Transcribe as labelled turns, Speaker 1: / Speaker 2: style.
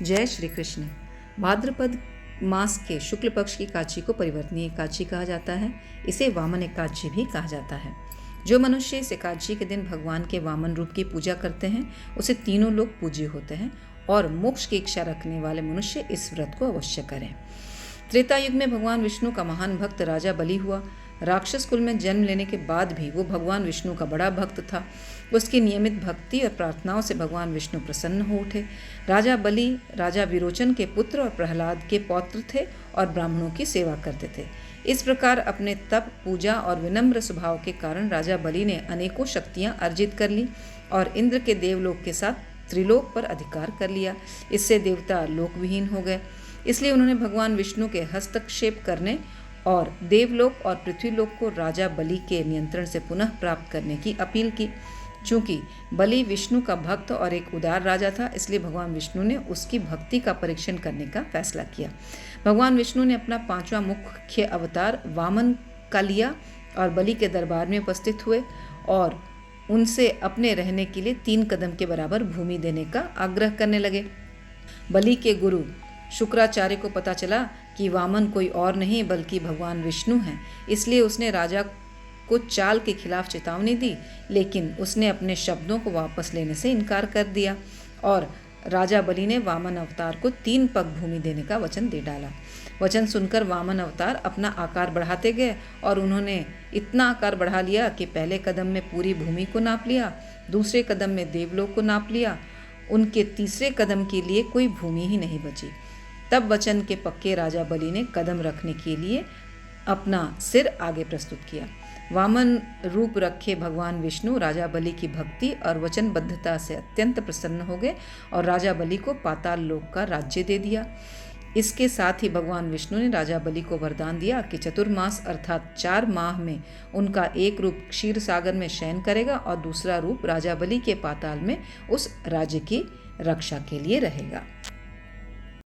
Speaker 1: जय श्री कृष्ण। भाद्रपद मास के शुक्ल पक्ष की एकादशी को परिवर्तनीय एकादशी कहा जाता है। इसे वामन एकादशी भी कहा जाता है। जो मनुष्य इस एकादशी के दिन भगवान के वामन रूप की पूजा करते हैं उसे तीनों लोग पूज्य होते हैं और मोक्ष की इच्छा रखने वाले मनुष्य इस व्रत को अवश्य करें। त्रेता युग में भगवान विष्णु का महान भक्त राजा बलि हुआ। राक्षस कुल में जन्म लेने के बाद भी वो भगवान विष्णु का बड़ा भक्त था। उसकी नियमित भक्ति और प्रार्थनाओं से भगवान विष्णु प्रसन्न हो उठे। राजा बलि राजा विरोचन के पुत्र और प्रहलाद के पौत्र थे और ब्राह्मणों की सेवा करते थे। इस प्रकार अपने तप, पूजा और विनम्र स्वभाव के कारण राजा बलि ने अनेकों शक्तियां अर्जित कर ली और इंद्र के देवलोक के साथ त्रिलोक पर अधिकार कर लिया। इससे देवता लोकविहीन हो गए। इसलिए उन्होंने भगवान विष्णु के हस्तक्षेप करने और देवलोक और पृथ्वीलोक को राजा बलि के नियंत्रण से पुनः प्राप्त करने की अपील की। चूंकि बलि विष्णु का भक्त और एक उदार राजा था, इसलिए भगवान विष्णु ने उसकी भक्ति का परीक्षण करने का फैसला किया। भगवान विष्णु ने अपना 5वां मुख्य अवतार वामन का लिया और बलि के दरबार में उपस्थित हुए और उनसे अपने रहने के लिए 3 कदम के बराबर भूमि देने का आग्रह करने लगे। बलि के गुरु शुक्राचार्य को पता चला कि वामन कोई और नहीं बल्कि भगवान विष्णु हैं। इसलिए उसने राजा को चाल के खिलाफ चेतावनी दी, लेकिन उसने अपने शब्दों को वापस लेने से इनकार कर दिया और राजा बलि ने वामन अवतार को 3 पग भूमि देने का वचन दे डाला। वचन सुनकर वामन अवतार अपना आकार बढ़ाते गए और उन्होंने इतना आकार बढ़ा लिया कि पहले कदम में पूरी भूमि को नाप लिया, दूसरे कदम में देवलोक को नाप लिया। उनके तीसरे कदम के लिए कोई भूमि ही नहीं बची। तब वचन के पक्के राजा बलि ने कदम रखने के लिए अपना सिर आगे प्रस्तुत किया। वामन रूप रखे भगवान विष्णु राजा बलि की भक्ति और वचनबद्धता से अत्यंत प्रसन्न हो गए और राजा बलि को पाताल लोक का राज्य दे दिया। इसके साथ ही भगवान विष्णु ने राजा बलि को वरदान दिया कि चतुर्मास अर्थात 4 माह में उनका एक रूप क्षीर सागर में शयन करेगा और दूसरा रूप राजा बलि के पाताल में उस राज्य की रक्षा के लिए रहेगा।